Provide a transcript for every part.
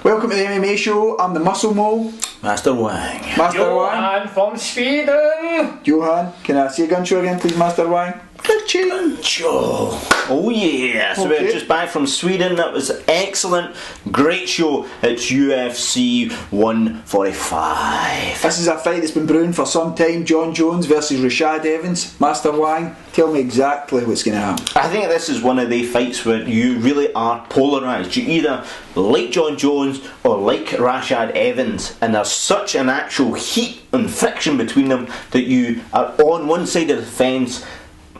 Welcome to the MMA show. I'm the Muscle Mole. Master Wang. Master Wang. Johan from Sweden. Johan, can I say gun show again please, Master Wang? Show. Oh yeah, so Okay. we're just back from Sweden. That was excellent. Great show. It's UFC 145. This is a fight that's been brewing for some time. Jon Jones versus Rashad Evans. Master Wang, tell me exactly what's going to happen. I think this is one of the fights where you really are polarised. You either like Jon Jones or like Rashad Evans, and there's such an actual heat and friction between them that you are on one side of the fence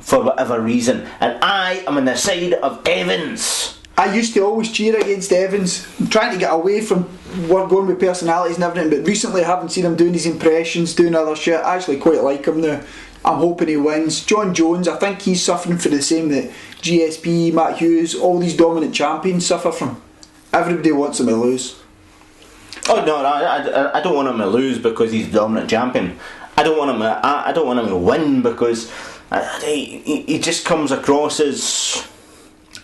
for whatever reason, and I am on the side of Evans. I used to always cheer against Evans. I'm trying to get away from going with personalities and everything, but recently I haven't seen him doing his impressions, doing other shit. I actually quite like him now. I'm hoping he wins. Jon Jones, I think he's suffering for the same that GSP, Matt Hughes, all these dominant champions suffer from. Everybody wants him to lose. Oh no, I don't want him to lose because he's the dominant champion. I don't want him to win because he just comes across as.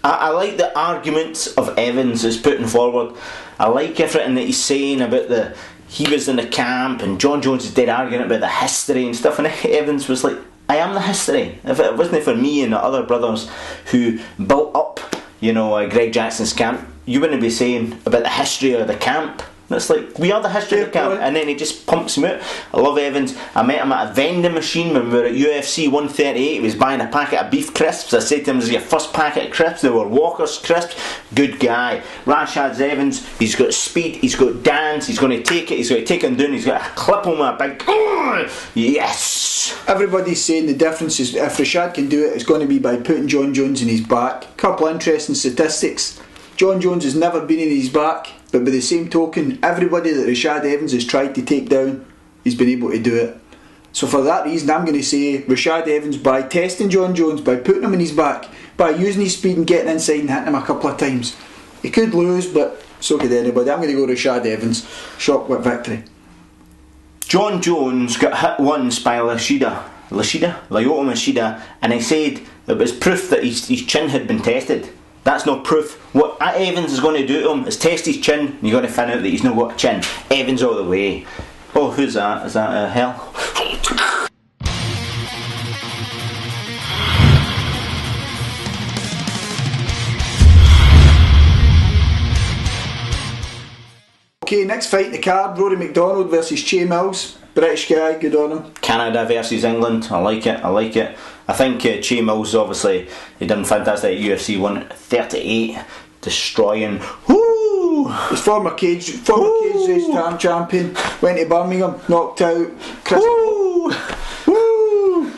I like the arguments of Evans is putting forward. I like everything that he's saying about he was in the camp and Jon Jones is dead arguing about the history and stuff, and Evans was like, I am the history. If it wasn't for me and the other brothers who built up, Greg Jackson's camp, you wouldn't be saying about the history of the camp. It's like, we are the history of the camp, and then he just pumps him out. I love Evans. I met him at a vending machine when we were at UFC 138. He was buying a packet of beef crisps. I said to him, "This is your first packet of crisps." They were Walker's crisps. Good guy. Rashad Evans, he's got speed, he's got dance, he's going to take it, he's going to take him down, he's got to clip him with a big yes. Everybody's saying the difference is if Rashad can do it, it's going to be by putting Jon Jones in his back. Couple interesting statistics. Jon Jones has never been in his back, but by the same token, everybody that Rashad Evans has tried to take down, he's been able to do it. So for that reason, I'm going to say Rashad Evans, by testing Jon Jones, by putting him in his back, by using his speed and getting inside and hitting him a couple of times. He could lose, but so could anybody. I'm going to go Rashad Evans, shot with victory. Jon Jones got hit once by Lyoto Machida, and I said it was proof that his chin had been tested. That's not proof. What Evans is going to do to him is test his chin, and you've got to find out that he's not got a chin. Evans all the way. Oh, who's that? Is that Hell? Okay, next fight in the card, Rory McDonald versus Che Mills. British guy, good on him. Canada versus England. I like it. I think Che Mills, obviously, he done fantastic at UFC 138, destroying. Woo! His former cage race champion, went to Birmingham, knocked out Chris. Woo! Woo!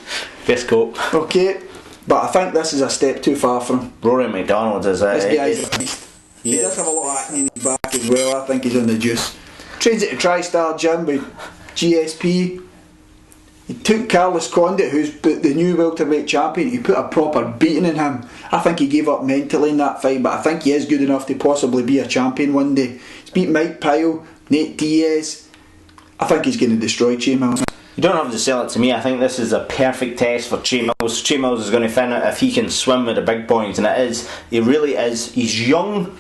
Best coat. Okay, but I think this is a step too far for him. Rory McDonald is This guy's a beast. He does have a lot of acne in his back as well. I think he's on the juice. Trains at the TriStar gym with GSP. He took Carlos Condit, who's the new welterweight champion. He put a proper beating in him. I think he gave up mentally in that fight, but I think he is good enough to possibly be a champion one day. He's beat Mike Pyle, Nate Diaz. I think he's going to destroy Che Mills. You don't have to sell it to me. I think this is a perfect test for Che Mills. Che Mills is going to find out if he can swim with the big boys, and it is. He really is. He's young.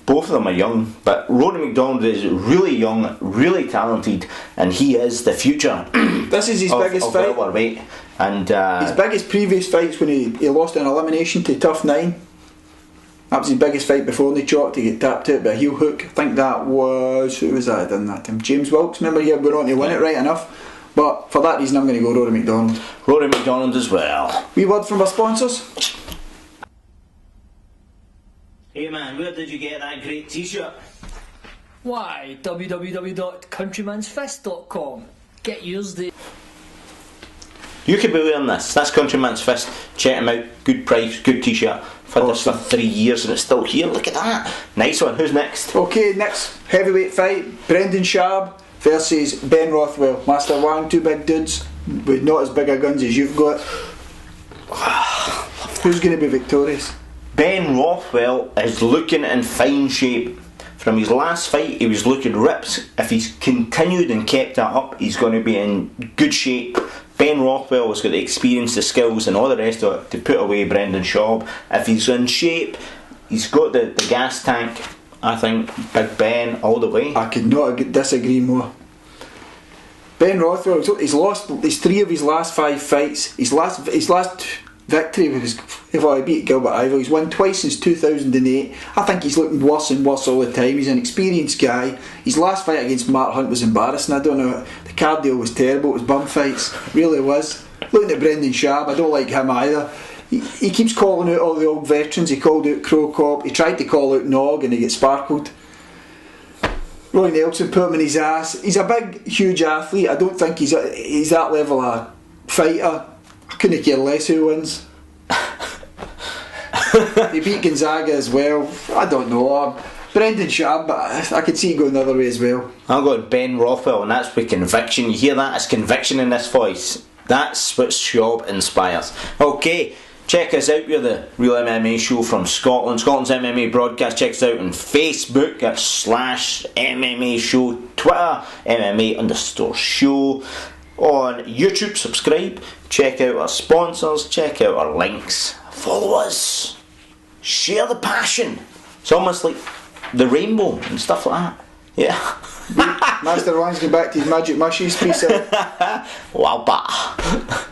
Both of them are young, but Rory McDonald is really young, really talented, and he is the future. This is his biggest fight. Welterweight. And his biggest previous fights when he lost an elimination to Tough 9. That was his biggest fight before the chalk to get tapped out by a heel hook. I think that was, who was that done that time? James Wilkes, remember he had gone on to win it right enough. But for that reason I'm going to go Rory McDonald. Rory McDonald as well. Wee word from our sponsors. Hey man, where did you get that great t-shirt? Why, www.countrymansfist.com. Get yours there. You could be wearing this. That's Countryman's Fist. Check him out. Good price, good t-shirt. I've had this for 3 years and it's still here. Look at that. Nice one. Who's next? Okay, next heavyweight fight. Brendan Schaub versus Ben Rothwell. Master Wang, two big dudes with not as big a guns as you've got. Who's going to be victorious? Ben Rothwell is looking in fine shape. From his last fight, he was looking ripped. If he's continued and kept that up, he's going to be in good shape. Ben Rothwell has got the experience, the skills and all the rest of it to put away Brendan Schaub. If he's in shape, he's got the gas tank. I think Big Ben all the way. I could not disagree more. Ben Rothwell, he's lost his 3 of his last 5 fights. His last victory was if he beat Gilbert Ivo. He's won twice since 2008. I think he's looking worse and worse all the time. He's an experienced guy. His last fight against Mark Hunt was embarrassing. I don't know, the cardio was terrible. It was bum fights, really was. Looking at Brendan Schaub, I don't like him either. He keeps calling out all the old veterans. He called out Crow Cop. He tried to call out Nog and he gets sparkled. Roy Nelson put him in his ass. He's a big, huge athlete. I don't think he's that level of fighter. I couldn't care less who wins. He beat Gonzaga as well. I don't know. Brendan Schaub, but I could see it going the other way as well. I've got Ben Rothwell, and that's with conviction. You hear that? It's conviction in this voice. That's what Schaub inspires. Okay, check us out. We're the Real MMA Show from Scotland. Scotland's MMA broadcast. Check us out on Facebook at /MMA Show, Twitter MMA_show. On YouTube, subscribe. Check out our sponsors. Check out our links. Follow us. Share the passion. It's almost like the rainbow and stuff like that. Yeah. Master Ryan's going back to his magic mushies. Peace out. Wow, bah.